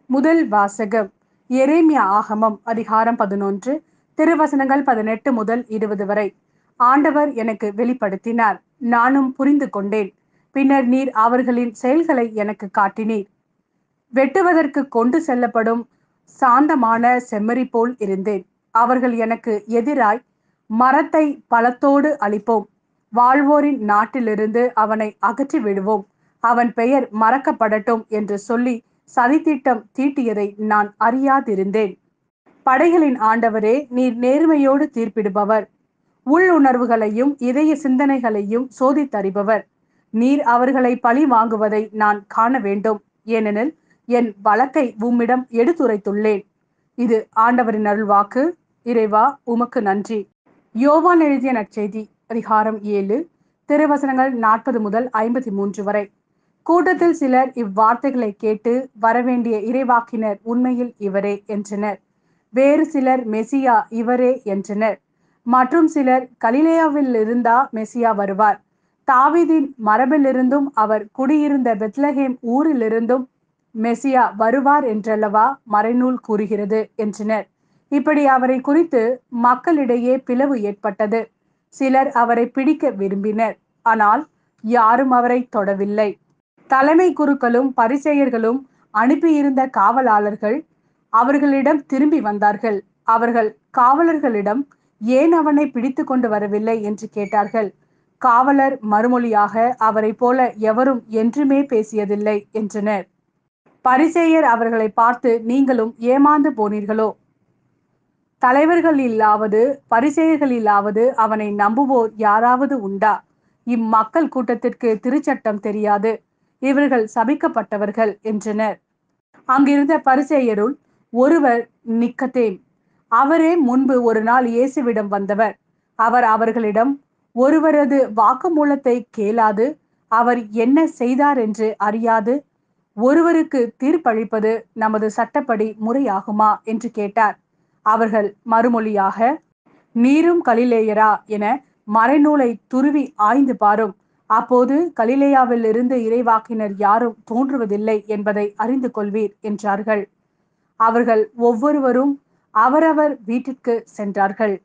முதல் வாசகம் எரேமியா ஆகமம் அதிகாரம் 11 திருவசனங்கள் 18 முதல் 20 வரை. ஆண்டவர் எனக்கு வெளிப்படுத்தினார், நானும் புரிந்து கொண்டேன். பின்னர் நீர் அவர்களின் செயல்களை எனக்கு காட்டினீர். வெட்டுவதற்கு கொண்டு செல்லப்படும் சாந்தமான செம்மறி போல் இருந்தேன். அவர்கள் எனக்கு எதிராய், மரத்தை பலத்தோடு அழிப்போம், வாழ்வோரின் நாட்டிலிருந்து அவனை அகற்றி விடுவோம், அவன் பெயர் மறக்கப்படட்டும் என்று சொல்லி சதித்திட்டம் தீட்டியதை நான் அறியாதிருந்தேன். படைகளின் ஆண்டவரே, நீர் நேர்மையோடு தீர்ப்பிடுபவர், உள்ளுணர்வுகளையும் இதய சிந்தனைகளையும் சோதித்தறிபவர். நீர் அவர்களை பழி வாங்குவதை நான் காண வேண்டும், ஏனெனில் என் வழக்கை உம்மிடம் எடுத்துரைத்துள்ளேன். இது ஆண்டவரின் அருள்வாக்கு. இறைவா, உமக்கு நன்றி. யோவான் எழுதிய நற்செய்தி அதிகாரம் 7 திருவசனங்கள் 40 முதல் 53 வரை. கூட்டத்தில் சிலர் இவ்வார்த்தைகளை கேட்டு, வரவேண்டிய இறைவாக்கினர் உண்மையில் இவரே என்றனர். வேறு சிலர் மெசியா இவரே என்றனர். மற்றும் சிலர், கலிலேயாவில் இருந்தா மெசியா வருவார்? தாவீதின் மரபிலிருந்தும் அவர் குடியிருந்த பெத்லகேம் ஊரிலிருந்தும் மெசியா வருவார் என்றல்லவா மறைநூல் கூறுகிறது என்றனர். இப்படி அவரை குறித்து மக்களிடையே பிளவு ஏற்பட்டது. சிலர் அவரை பிடிக்க விரும்பினர், ஆனால் யாரும் அவரை தொடவில்லை. தலைமை குருக்களும் பரிசேயர்களும் அனுப்பியிருந்த காவலாளர்கள் அவர்களிடம் திரும்பி வந்தார்கள். அவர்கள் காவலர்களிடம், ஏன் அவனை பிடித்து கொண்டு வரவில்லை என்று கேட்டார்கள். காவலர் மறுமொழியாக, அவரை போல எவரும் என்றுமே பேசியதில்லை என்றனர். பரிசேயர் அவர்களை பார்த்து, நீங்களும் ஏமாந்து போனீர்களோ? தலைவர்களிலாவது பரிசேயர்களிலாவது அவனை நம்புவோர் யாராவது உண்டா? இம்மக்கள் கூட்டத்திற்கு திருச்சட்டம் தெரியாது, இவர்கள் சபிக்கப்பட்டவர்கள் என்றனர். அங்கிருந்த பரிசேயருள் ஒருவர் நிக்கதேம். அவரே முன்பு ஒரு நாள் இயேசுவிடம் வந்தவர். அவர் அவர்களிடம், ஒருவரது வாக்குமூலத்தை கேளாது, அவர் என்ன செய்தார் என்று அறியாது ஒருவருக்கு தீர்ப்பளிப்பது நமது சட்டப்படி முறையாகுமா என்று கேட்டார். அவர்கள் மறுமொழியாக, நீரும் கலிலேயரா என மறைநூலை துருவி ஆய்ந்து பாரும், அப்போது கலிலேயாவில் இருந்து இறைவாக்கினர் யாரும் தோன்றுவதில்லை என்பதை அறிந்து கொள்வீர் என்றார்கள். அவர்கள் ஒவ்வொருவரும் அவரவர் வீட்டிற்கு சென்றார்கள்.